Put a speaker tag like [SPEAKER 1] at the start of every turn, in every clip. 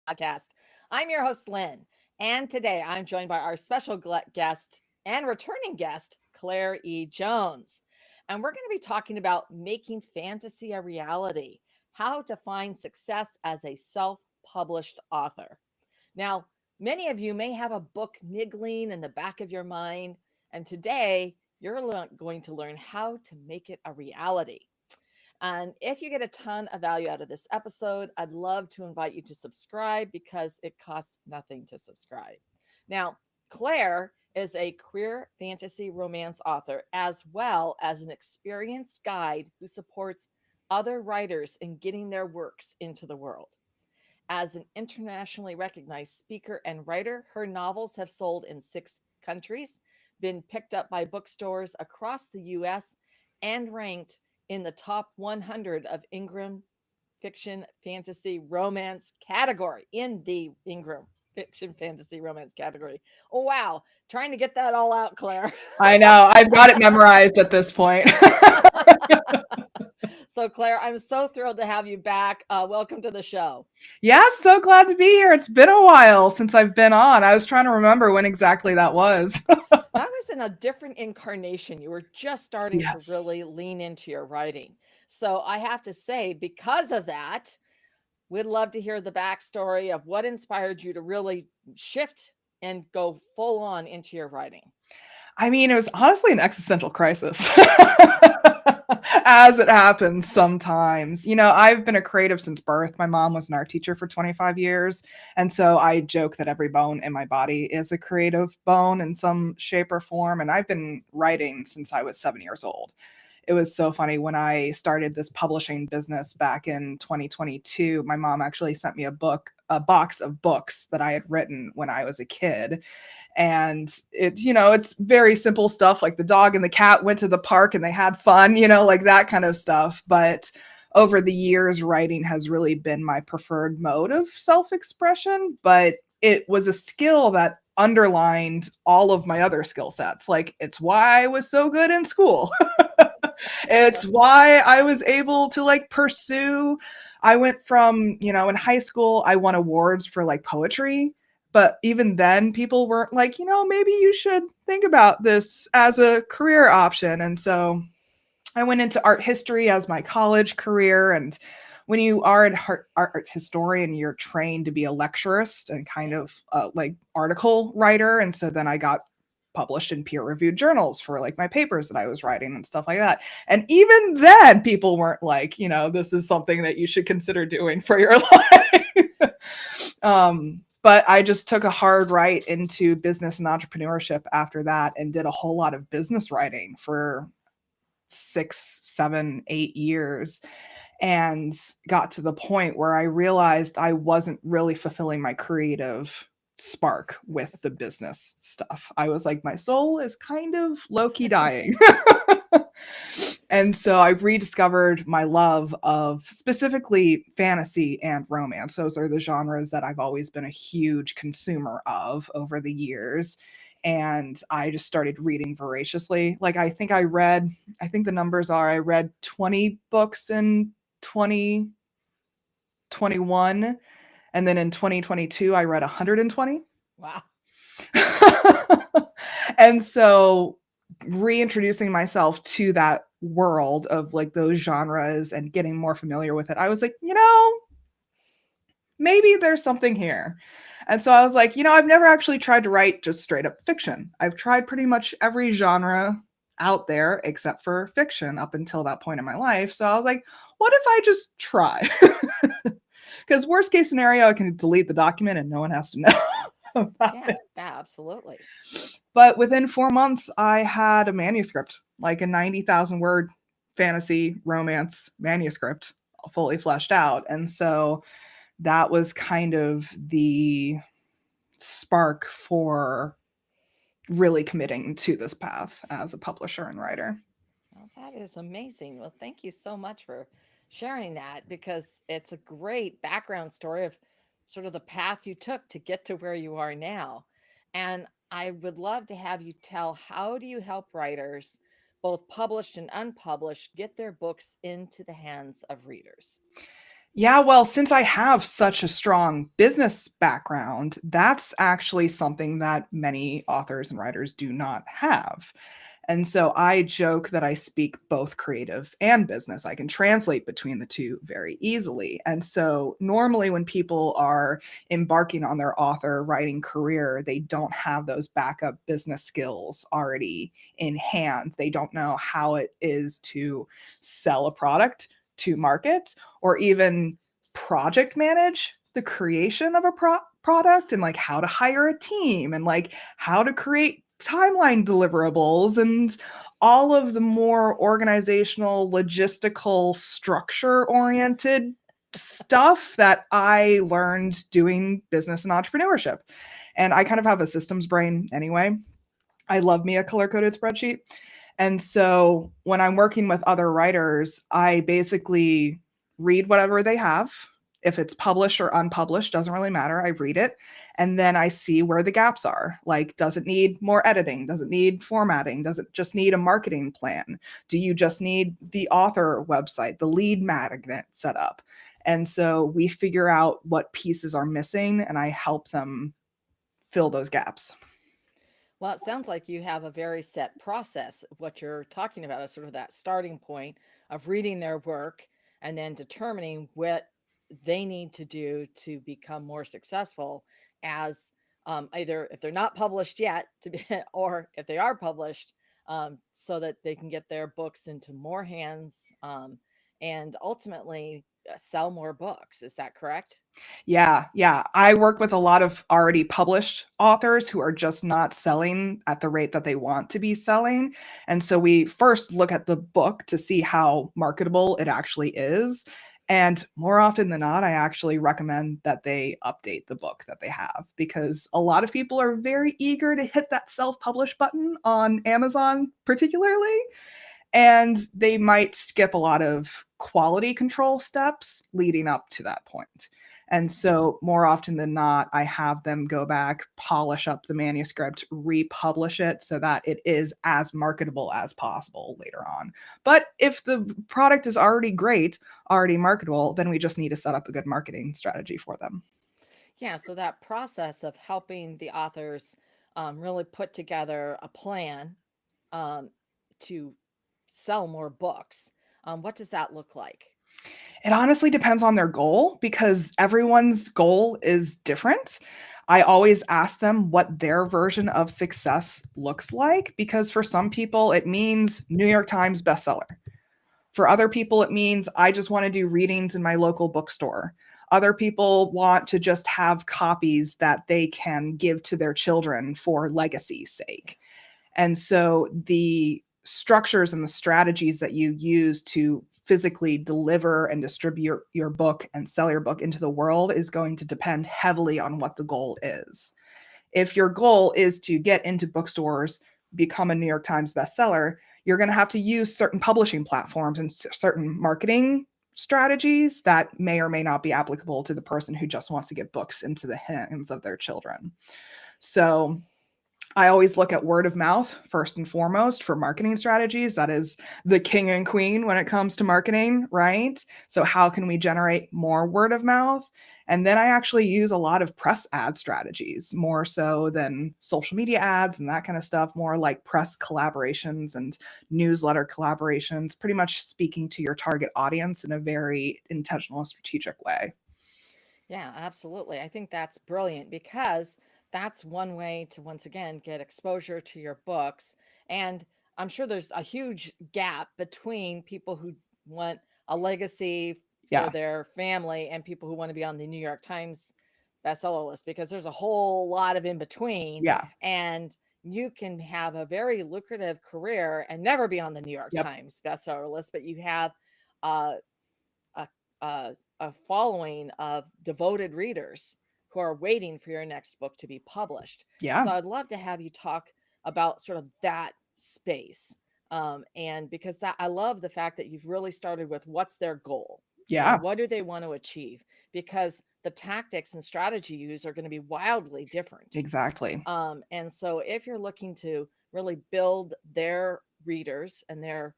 [SPEAKER 1] podcast. I'm your host, Lynn, and today I'm joined by our special guest and returning guest, Claire E. Jones. And we're going to be talking about making fantasy a reality, how to find success as a self published author. Now, many of you may have a book niggling in the back of your mind, and today you're going to learn how to make it a reality. And if you get a ton of value out of this episode, I'd love to invite you to subscribe because it costs nothing to subscribe. Now, Claire is a queer fantasy romance author as well as an experienced guide who supports other writers in getting their works into the world. As an internationally recognized speaker and writer, her novels have sold in 6 countries, been picked up by bookstores across the US, and ranked in the top 100 of Ingram fiction, fantasy, romance category in the Ingram fiction, fantasy, romance category. Oh, wow. Trying to get that all out, Claire.
[SPEAKER 2] I know. I've got it memorized at this point.
[SPEAKER 1] So, Claire, I'm so thrilled to have you back. Welcome to the show.
[SPEAKER 2] Yeah, so glad to be here. It's been a while since I've been on. I was trying to remember when exactly that was.
[SPEAKER 1] That was in a different incarnation. You were just starting to
[SPEAKER 2] Yes.
[SPEAKER 1] really lean into your writing. So I have to say, because of that, we'd love to hear the backstory of what inspired you to really shift and go full on into your writing.
[SPEAKER 2] I mean, it was honestly an existential crisis. As it happens sometimes. I've been a creative since birth. My mom was an art teacher for 25 years. And so I joke that every bone in my body is a creative bone in some shape or form. And I've been writing since I was 7 years old. It was so funny when I started this publishing business back in 2022. My mom actually sent me a box of books that I had written when I was a kid. And it's very simple stuff like the dog and the cat went to the park and they had fun, like that kind of stuff. But over the years, writing has really been my preferred mode of self-expression. But it was a skill that underlined all of my other skill sets. Like, it's why I was so good in school. It's why I was able to pursue. I went from, in high school, I won awards for poetry. But even then, people weren't like, maybe you should think about this as a career option. And so I went into art history as my college career. And when you are an art historian, you're trained to be a lecturist and kind of article writer. And so then I got published in peer-reviewed journals for my papers that I was writing and stuff like that. And even then, people weren't like, this is something that you should consider doing for your life. But I just took a hard right into business and entrepreneurship after that and did a whole lot of business writing for 6, 7, 8 years, and got to the point where I realized I wasn't really fulfilling my creative spark with the business stuff. I was like, my soul is kind of low-key dying. And so I rediscovered my love of specifically fantasy and romance. Those are the genres that I've always been a huge consumer of over the years. And I just started reading voraciously. I think the numbers are I read 20 books in 2021. And then in 2022, I read 120.
[SPEAKER 1] Wow.
[SPEAKER 2] And so reintroducing myself to that world of those genres and getting more familiar with it, I was like, maybe there's something here. And so I was like, I've never actually tried to write just straight up fiction. I've tried pretty much every genre out there except for fiction up until that point in my life. So I was like, what if I just try? Because worst case scenario, I can delete the document and no one has to know about
[SPEAKER 1] Yeah,
[SPEAKER 2] it.
[SPEAKER 1] yeah, absolutely.
[SPEAKER 2] But within 4 months, I had a manuscript, like a 90,000 word fantasy romance manuscript, fully fleshed out. And so that was kind of the spark for really committing to this path as a publisher and writer.
[SPEAKER 1] Well, that is amazing. Well, thank you so much for sharing that because it's a great background story of sort of the path you took to get to where you are now. And I would love to have you tell how do you help writers, both published and unpublished, get their books into the hands of readers?
[SPEAKER 2] Yeah, well, since I have such a strong business background, that's actually something that many authors and writers do not have. And so I joke that I speak both creative and business. I can translate between the two very easily. And so normally when people are embarking on their author writing career, they don't have those backup business skills already in hand. They don't know how it is to sell a product to market or even project manage the creation of a product and like how to hire a team and like how to create timeline deliverables and all of the more organizational, logistical, structure oriented stuff that I learned doing business and entrepreneurship. And I kind of have a systems brain anyway. I love me a color coded spreadsheet. And so when I'm working with other writers, I basically read whatever they have. If it's published or unpublished, doesn't really matter. I read it and then I see where the gaps are. Like, does it need more editing? Does it need formatting? Does it just need a marketing plan? Do you just need the author website, the lead magnet set up? And so we figure out what pieces are missing and I help them fill those gaps.
[SPEAKER 1] Well, it sounds like you have a very set process. What you're talking about is sort of that starting point of reading their work and then determining what they need to do to become more successful as either if they're not published yet to be, or if they are published, so that they can get their books into more hands, and ultimately sell more books. Is that correct?
[SPEAKER 2] Yeah, yeah. I work with a lot of already published authors who are just not selling at the rate that they want to be selling. And so we first look at the book to see how marketable it actually is. And more often than not, I actually recommend that they update the book that they have because a lot of people are very eager to hit that self publish button on Amazon, particularly. And they might skip a lot of quality control steps leading up to that point. And so, more often than not, I have them go back, polish up the manuscript, republish it so that it is as marketable as possible later on. But if the product is already great, already marketable, then we just need to set up a good marketing strategy for them.
[SPEAKER 1] Yeah, so that process of helping the authors really put together a plan um, to sell more books, what does that look like?
[SPEAKER 2] It honestly depends on their goal because everyone's goal is different. I always ask them what their version of success looks like because for some people, it means New York Times bestseller. For other people, it means I just want to do readings in my local bookstore. Other people want to just have copies that they can give to their children for legacy's sake. And so the structures and the strategies that you use to physically deliver and distribute your book and sell your book into the world is going to depend heavily on what the goal is. If your goal is to get into bookstores, become a New York Times bestseller, you're going to have to use certain publishing platforms and certain marketing strategies that may or may not be applicable to the person who just wants to get books into the hands of their children. So I always look at word of mouth first and foremost for marketing strategies. That is the king and queen when it comes to marketing, right? So, how can we generate more word of mouth? And then I actually use a lot of press ad strategies, more so than social media ads and that kind of stuff, more like press collaborations and newsletter collaborations, pretty much speaking to your target audience in a very intentional and strategic way.
[SPEAKER 1] Yeah, absolutely. I think that's brilliant because that's one way to once again get exposure to your books. And I'm sure there's a huge gap between people who want a legacy for
[SPEAKER 2] Yeah.
[SPEAKER 1] their family and people who want to be on the New York Times bestseller list because there's a whole lot of in between.
[SPEAKER 2] Yeah.
[SPEAKER 1] And you can have a very lucrative career and never be on the New York
[SPEAKER 2] Yep.
[SPEAKER 1] Times bestseller list, but you have uh, a, a following of devoted readers who are waiting for your next book to be published.
[SPEAKER 2] Yeah.
[SPEAKER 1] So I'd love to have you talk about sort of that space. And because that I love the fact that you've really started with what's their goal
[SPEAKER 2] Yeah.
[SPEAKER 1] and what do they want to achieve, because the tactics and strategy used are going to be wildly different.
[SPEAKER 2] Exactly.
[SPEAKER 1] And so if you're looking to really build their readers and their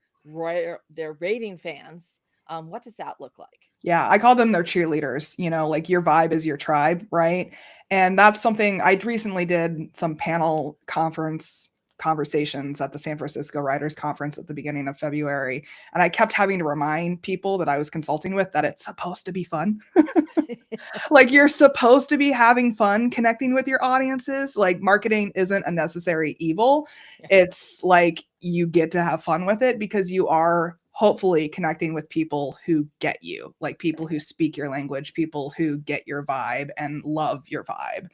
[SPEAKER 1] rating fans, What does that look like?
[SPEAKER 2] Yeah, I call them their cheerleaders, like your vibe is your tribe, right? And that's something I recently did some panel conversations at the San Francisco Writers Conference at the beginning of February. And I kept having to remind people that I was consulting with that it's supposed to be fun. Like you're supposed to be having fun connecting with your audiences. Like marketing isn't a necessary evil.
[SPEAKER 1] Yeah.
[SPEAKER 2] It's like you get to have fun with it because you are hopefully connecting with people who get you, like people who speak your language, people who get your vibe and love your vibe.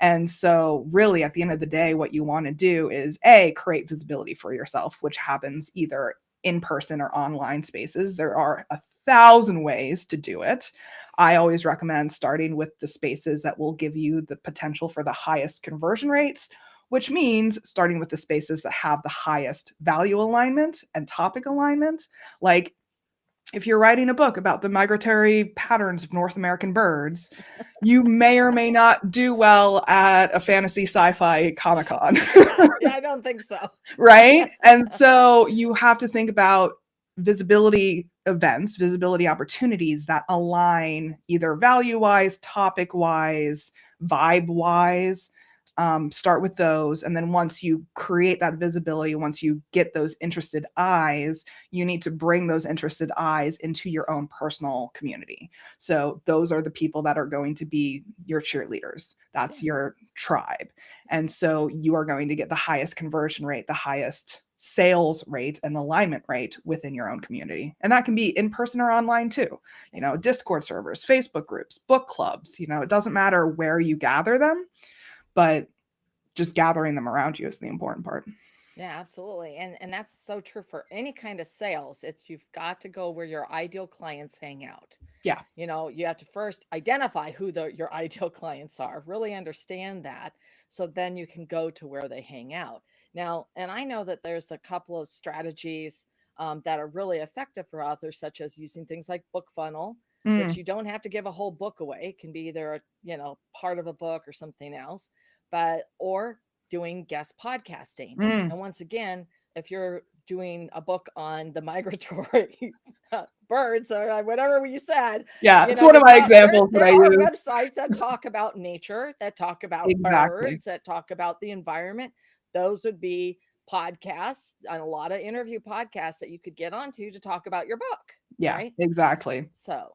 [SPEAKER 2] And so really at the end of the day, what you want to do is create visibility for yourself, which happens either in person or online spaces. There are 1,000 ways to do it. I always recommend starting with the spaces that will give you the potential for the highest conversion rates, which means starting with the spaces that have the highest value alignment and topic alignment. Like if you're writing a book about the migratory patterns of North American birds, you may or may not do well at a fantasy sci-fi Comic-Con.
[SPEAKER 1] Yeah, I don't think so.
[SPEAKER 2] Right? And so you have to think about visibility events, visibility opportunities that align either value-wise, topic-wise, vibe-wise. Start with those. And then once you create that visibility, once you get those interested eyes, you need to bring those interested eyes into your own personal community. So those are the people that are going to be your cheerleaders. That's your tribe. And so you are going to get the highest conversion rate, the highest sales rate and alignment rate within your own community. And that can be in person or online too. Discord servers, Facebook groups, book clubs, it doesn't matter where you gather them, but just gathering them around you is the important part.
[SPEAKER 1] Yeah, absolutely. And that's so true for any kind of sales. It's you've got to go where your ideal clients hang out.
[SPEAKER 2] Yeah.
[SPEAKER 1] You have to first identify who your ideal clients are, really understand that. So then you can go to where they hang out. Now, and I know that there's a couple of strategies that are really effective for authors, such as using things like BookFunnel, which you don't have to give a whole book away. It can be either, part of a book or something else, or doing guest podcasting. And once again, if you're doing a book on the migratory birds or whatever you said,
[SPEAKER 2] it's one of my examples that I use.
[SPEAKER 1] There are websites that talk about nature, that talk about birds, that talk about the environment. Those would be podcasts and a lot of interview podcasts that you could get onto to talk about your book.
[SPEAKER 2] Yeah,
[SPEAKER 1] right?
[SPEAKER 2] Exactly.
[SPEAKER 1] So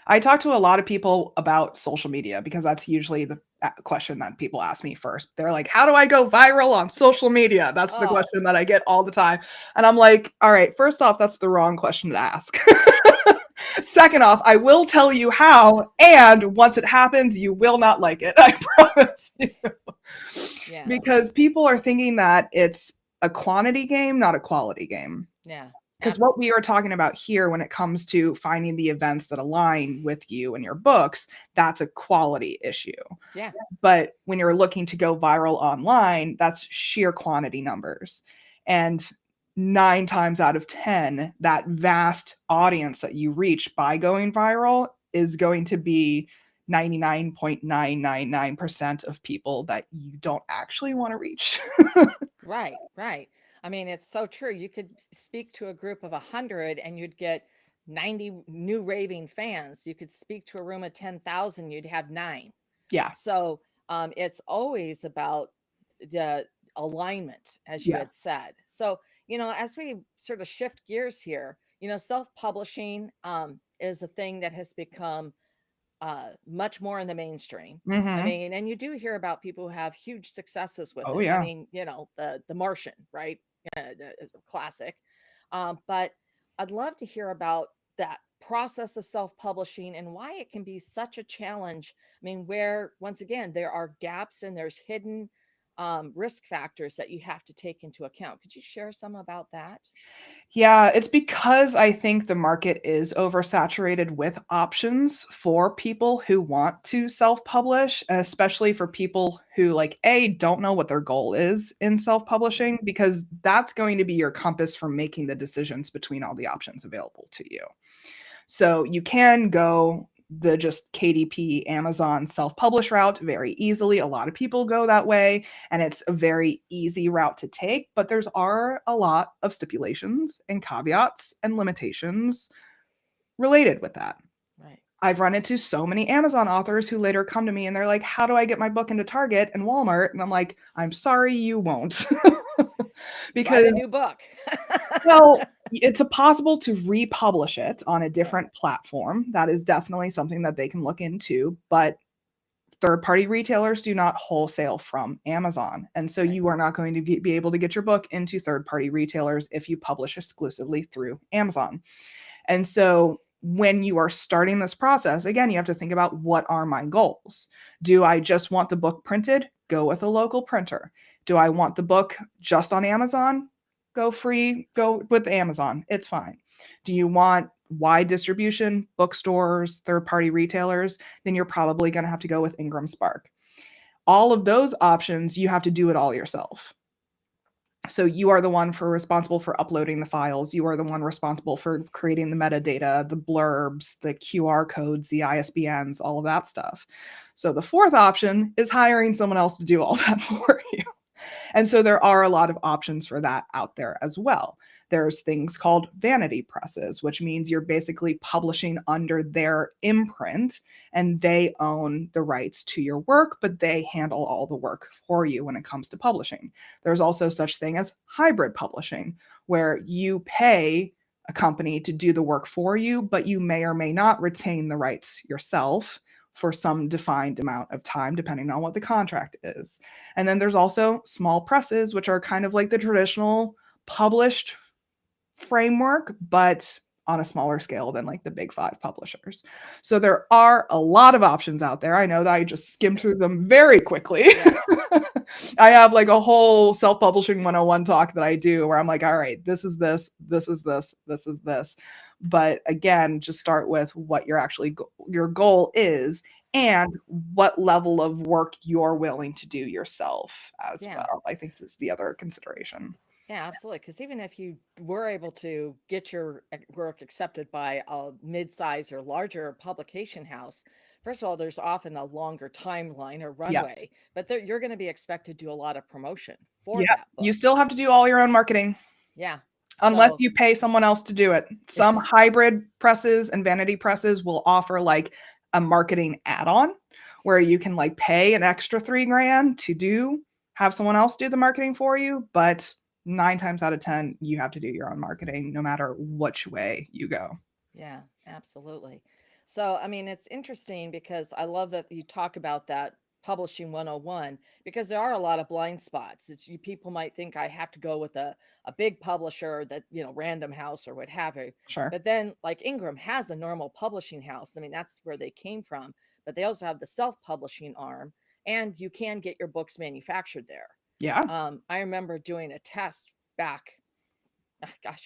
[SPEAKER 2] I talk to a lot of people about social media because that's usually the question that people ask me first. They're like, how do I go viral on social media? That's the question that I get all the time. And I'm like, all right, first off, that's the wrong question to ask. Second off, I will tell you how. And once it happens, you will not like it. I promise you. Yeah. Because people are thinking that it's a quantity game, not a quality game.
[SPEAKER 1] Yeah.
[SPEAKER 2] Because what we are talking about here when it comes to finding the events that align with you and your books, that's a quality issue.
[SPEAKER 1] Yeah.
[SPEAKER 2] But when you're looking to go viral online, that's sheer quantity numbers. And 9 times out of 10, that vast audience that you reach by going viral is going to be 99.999% of people that you don't actually want to reach.
[SPEAKER 1] Right. I mean, it's so true. You could speak to a group of 100 and you'd get 90 new raving fans. You could speak to a room of 10,000, you'd have 9.
[SPEAKER 2] Yeah.
[SPEAKER 1] So it's always about the alignment, as you had said. So, as we sort of shift gears here, self-publishing is a thing that has become much more in the mainstream. I mean, and you do hear about people who have huge successes with it.
[SPEAKER 2] Yeah.
[SPEAKER 1] I mean, the Martian, right? Is a classic. But I'd love to hear about that process of self-publishing and why it can be such a challenge. I mean, where once again, there are gaps and there's hidden risk factors that you have to take into account. Could you share some about that?
[SPEAKER 2] Yeah, it's because I think the market is oversaturated with options for people who want to self-publish, especially for people who don't know what their goal is in self-publishing, because that's going to be your compass for making the decisions between all the options available to you. So you can go the just KDP Amazon self-publish route very easily. A lot of people go that way, and it's a very easy route to take, but there's are a lot of stipulations and caveats and limitations related with that.
[SPEAKER 1] Right.
[SPEAKER 2] I've run into so many Amazon authors who later come to me and they're like, how do I get my book into Target and Walmart? And I'm like, I'm sorry, you won't.
[SPEAKER 1] Write
[SPEAKER 2] Because,
[SPEAKER 1] a new book.
[SPEAKER 2] well, it's possible to republish it on a
[SPEAKER 1] Yeah.
[SPEAKER 2] different platform. That is definitely something that they can look into. But third-party retailers do not wholesale from Amazon. And so
[SPEAKER 1] Right.
[SPEAKER 2] you are not going to be able to get your book into third-party retailers if you publish exclusively through Amazon. And so when you are starting this process, again, you have to think about, what are my goals? Do I just want the book printed? Go with a local printer. Do I want the book just on Amazon? Go free, go with Amazon. It's fine. Do you want wide distribution, bookstores, third-party retailers? Then you're probably going to have to go with Ingram Spark. All of those options, you have to do it all yourself. So you are the one responsible for uploading the files. You are the one responsible for creating the metadata, the blurbs, the QR codes, the ISBNs, all of that stuff. So the fourth option is hiring someone else to do all that for you. And so there are a lot of options for that out there as well. There's things called vanity presses, which means you're basically publishing under their imprint and they own the rights to your work, but they handle all the work for you when it comes to publishing. There's also such thing as hybrid publishing, where you pay a company to do the work for you, but you may or may not retain the rights yourself for some defined amount of time, depending on what the contract is. And then there's also small presses, which are kind of like the traditional published framework, but on a smaller scale than like the big five publishers. So there are a lot of options out there. I know that I just skimmed through them very quickly.
[SPEAKER 1] Yes.
[SPEAKER 2] I have like a whole self-publishing 101 talk that I do where I'm like, all right, this is this, this is this, this is this. But again, just start with what your goal is and what level of work you're willing to do yourself as well. I think that's the other consideration.
[SPEAKER 1] Yeah, absolutely. Because even if you were able to get your work accepted by a mid-size or larger publication house, first of all, there's often a longer timeline or
[SPEAKER 2] Yes.
[SPEAKER 1] runway, but you're going to be expected to do a lot of promotion for
[SPEAKER 2] Yes.
[SPEAKER 1] that book.
[SPEAKER 2] You still have to do all your own marketing.
[SPEAKER 1] Yeah.
[SPEAKER 2] Unless
[SPEAKER 1] So,
[SPEAKER 2] you pay someone else to do it. Some hybrid presses and vanity presses will offer like a marketing add-on where you can like pay an extra $3,000 to have someone else do the marketing for you. But 9 times out of 10, you have to do your own marketing no matter which way you go.
[SPEAKER 1] yeah, absolutely. So, I mean, it's interesting because I love that you talk about that publishing 101 because there are a lot of blind spots. People might think I have to go with a big publisher that, Random House or what have you.
[SPEAKER 2] Sure.
[SPEAKER 1] But then like Ingram has a normal publishing house. I mean, that's where they came from, but they also have the self-publishing arm and you can get your books manufactured there.
[SPEAKER 2] Yeah.
[SPEAKER 1] I remember doing a test back,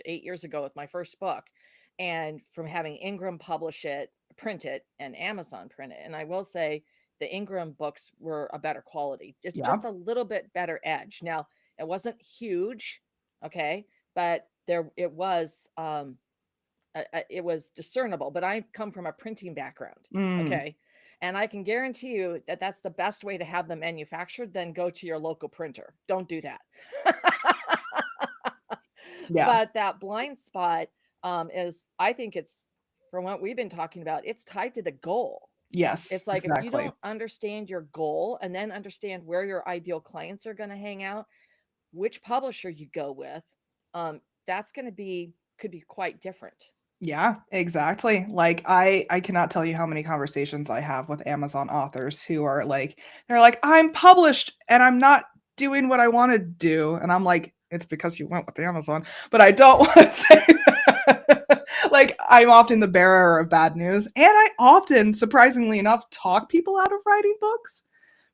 [SPEAKER 1] 8 years ago with my first book, and from having Ingram publish it, print it, and Amazon print it. And I will say the Ingram books were a better quality, just a little bit better edge. Now, it wasn't huge, okay, but it was discernible. But I come from a printing background, okay, and I can guarantee you that that's the best way to have them manufactured. Then go to your local printer. Don't do that.
[SPEAKER 2] Yeah.
[SPEAKER 1] But that blind spot is, I think it's, from what we've been talking about, it's tied to the goal.
[SPEAKER 2] Yes.
[SPEAKER 1] It's like
[SPEAKER 2] exactly.
[SPEAKER 1] if you don't understand your goal and then understand where your ideal clients are going to hang out, which publisher you go with, that's going to could be quite different.
[SPEAKER 2] Yeah, exactly. Like I cannot tell you how many conversations I have with Amazon authors who are like, they're like, I'm published and I'm not doing what I want to do. And I'm like, it's because you went with Amazon. But I don't want to say that. Like, I'm often the bearer of bad news. And I often, surprisingly enough, talk people out of writing books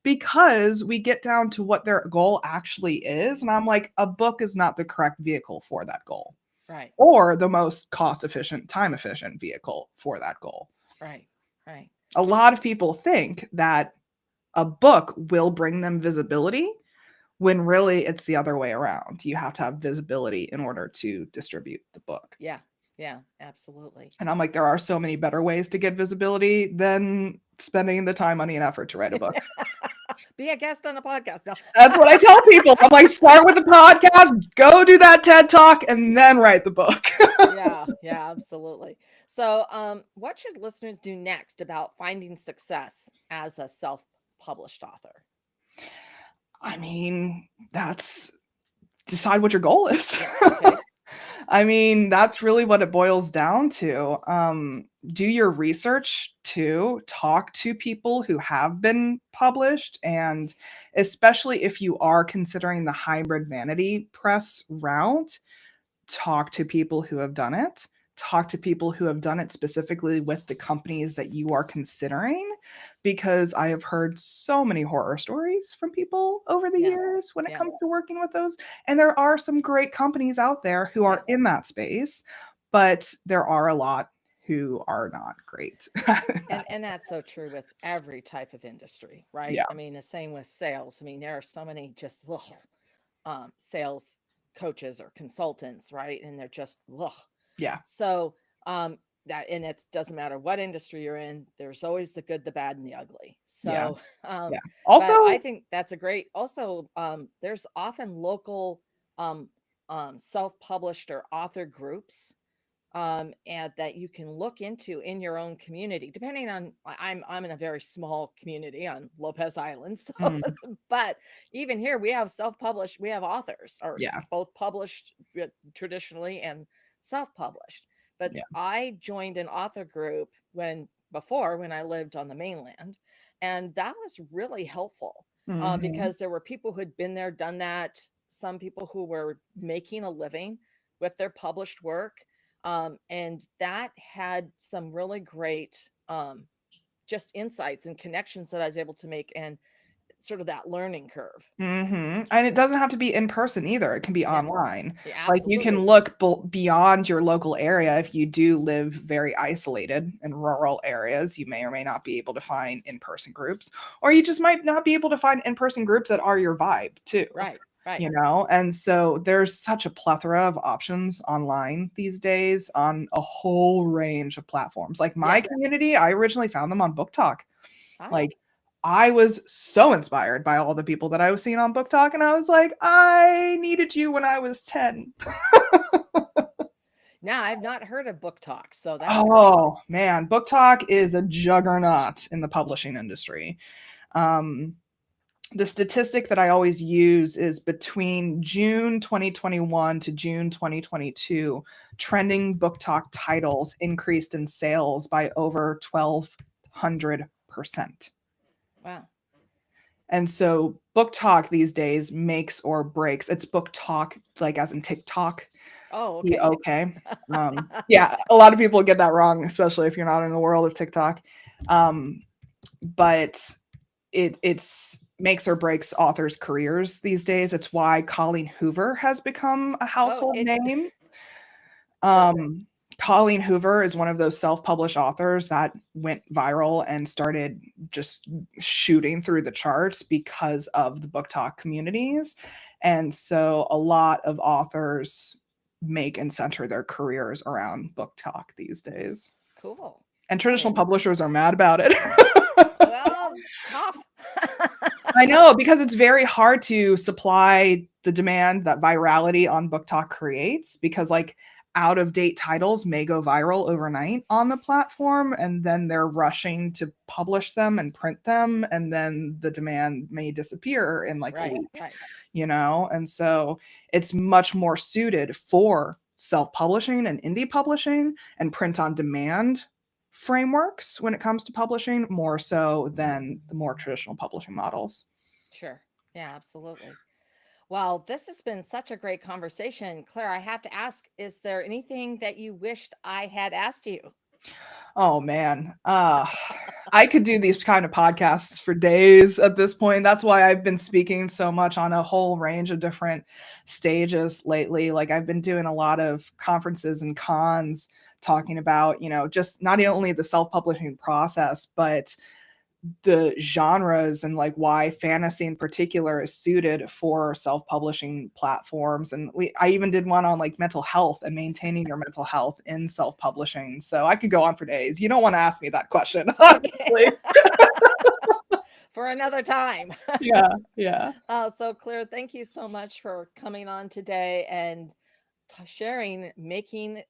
[SPEAKER 2] because we get down to what their goal actually is. And I'm like, a book is not the correct vehicle for that goal.
[SPEAKER 1] Right.
[SPEAKER 2] Or the most cost-efficient, time-efficient vehicle for that goal.
[SPEAKER 1] Right. Right.
[SPEAKER 2] A lot of people think that a book will bring them visibility when really it's the other way around. You have to have visibility in order to distribute the book.
[SPEAKER 1] Yeah. Yeah, absolutely.
[SPEAKER 2] And I'm like, there are so many better ways to get visibility than spending the time, money, and effort to write a book.
[SPEAKER 1] Be a guest on a podcast. No.
[SPEAKER 2] That's what I tell people. I'm like, start with the podcast, go do that TED Talk, and then write the book.
[SPEAKER 1] Yeah, absolutely. So, what should listeners do next about finding success as a self-published author?
[SPEAKER 2] I mean, that's decide what your goal is.
[SPEAKER 1] Okay.
[SPEAKER 2] I mean, that's really what it boils down to. Do your research too. Talk to people who have been published. And especially if you are considering the hybrid vanity press route, talk to people who have done it. Talk to people who have done it specifically with the companies that you are considering, because I have heard so many horror stories from people over the years when it comes to working with those. And there are some great companies out there who are in that space, but there are a lot who are not great.
[SPEAKER 1] And that's so true with every type of industry, right?
[SPEAKER 2] Yeah.
[SPEAKER 1] I mean, the same with sales. I mean, there are so many just sales coaches or consultants, right? And they're just
[SPEAKER 2] Yeah.
[SPEAKER 1] So that, and it doesn't matter what industry you're in, there's always the good, the bad, and the ugly. So
[SPEAKER 2] Also,
[SPEAKER 1] I think that's a great. Also, there's often local self-published or author groups and that you can look into in your own community, depending on. I'm in a very small community on Lopez Island, so, but even here we have self-published, we have authors, or both published traditionally and self-published. But I joined an author group when I lived on the mainland, and that was really helpful because there were people who had been there, done that, some people who were making a living with their published work. And that had some really great just insights and connections that I was able to make, and sort of that learning curve.
[SPEAKER 2] And it doesn't have to be in person either. It can be online. Like you can
[SPEAKER 1] Absolutely.
[SPEAKER 2] look beyond your local area. If you do live very isolated in rural areas, you may or may not be able to find in-person groups, or you just might not be able to find in-person groups that are your vibe too.
[SPEAKER 1] Right.
[SPEAKER 2] You know, and so there's such a plethora of options online these days on a whole range of platforms. Like my community, I originally found them on Book Talk. Like I was so inspired by all the people that I was seeing on Book Talk, and I was like, I needed you when I was 10.
[SPEAKER 1] Now, I've not heard of Book Talk, so that's
[SPEAKER 2] great. Man, Book Talk is a juggernaut in the publishing industry. The statistic that I always use is between June 2021 to June 2022, trending Book Talk titles increased in sales by over 1,200%.
[SPEAKER 1] Wow.
[SPEAKER 2] And so Book Talk these days makes or breaks. It's Book Talk, like as in TikTok.
[SPEAKER 1] Oh, okay.
[SPEAKER 2] Okay. Yeah, a lot of people get that wrong, especially if you're not in the world of TikTok. But it's makes or breaks authors' careers these days. It's why Colleen Hoover has become a household name. Colleen Hoover is one of those self-published authors that went viral and started just shooting through the charts because of the Book Talk communities. And so a lot of authors make and center their careers around Book Talk these days.
[SPEAKER 1] Cool.
[SPEAKER 2] And traditional publishers are mad about it.
[SPEAKER 1] Well, tough.
[SPEAKER 2] I know, because it's very hard to supply the demand that virality on Book Talk creates, because like out of date titles may go viral overnight on the platform, and then they're rushing to publish them and print them, and then the demand may disappear in like a week, you know? And so it's much more suited for self-publishing and indie publishing and print on demand frameworks when it comes to publishing, more so than the more traditional publishing models.
[SPEAKER 1] Sure. Yeah, absolutely. Well, this has been such a great conversation. Claire, I have to ask, is there anything that you wished I had asked you?
[SPEAKER 2] Oh man, I could do these kind of podcasts for days at this point. That's why I've been speaking so much on a whole range of different stages lately. Like I've been doing a lot of conferences and cons talking about, you know, just not only the self-publishing process, but the genres and like why fantasy in particular is suited for self-publishing platforms. And I even did one on like mental health and maintaining your mental health in self-publishing. So I could go on for days. You don't want to ask me that question, obviously.
[SPEAKER 1] for another time.
[SPEAKER 2] Yeah, yeah.
[SPEAKER 1] So Claire, thank you so much for coming on today and sharing making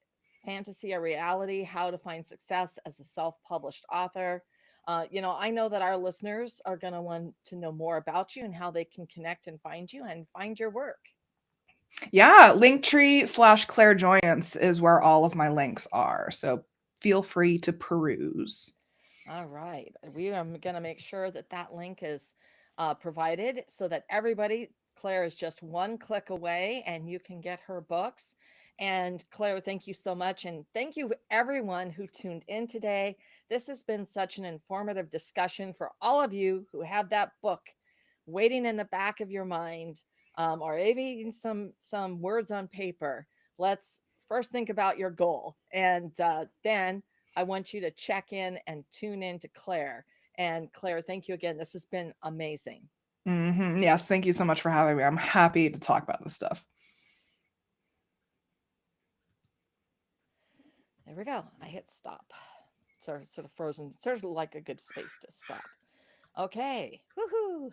[SPEAKER 1] fantasy a reality, how to find success as a self-published author. I know that our listeners are going to want to know more about you and how they can connect and find you and find your work.
[SPEAKER 2] Yeah, Linktree/clairjoyance is where all of my links are. So feel free to peruse.
[SPEAKER 1] All right. We are going to make sure that that link is provided so that everybody, Claire is just one click away and you can get her books. And Claire, thank you so much. And thank you, everyone who tuned in today. This has been such an informative discussion for all of you who have that book waiting in the back of your mind, or even some words on paper. Let's first think about your goal, and then I want you to check in and tune in to Claire. And Claire, thank you again. This has been amazing.
[SPEAKER 2] Yes, thank you so much for having me. I'm happy to talk about this stuff.
[SPEAKER 1] There we go. I hit stop. Sort of frozen. There's like a good space to stop. Okay. Woohoo.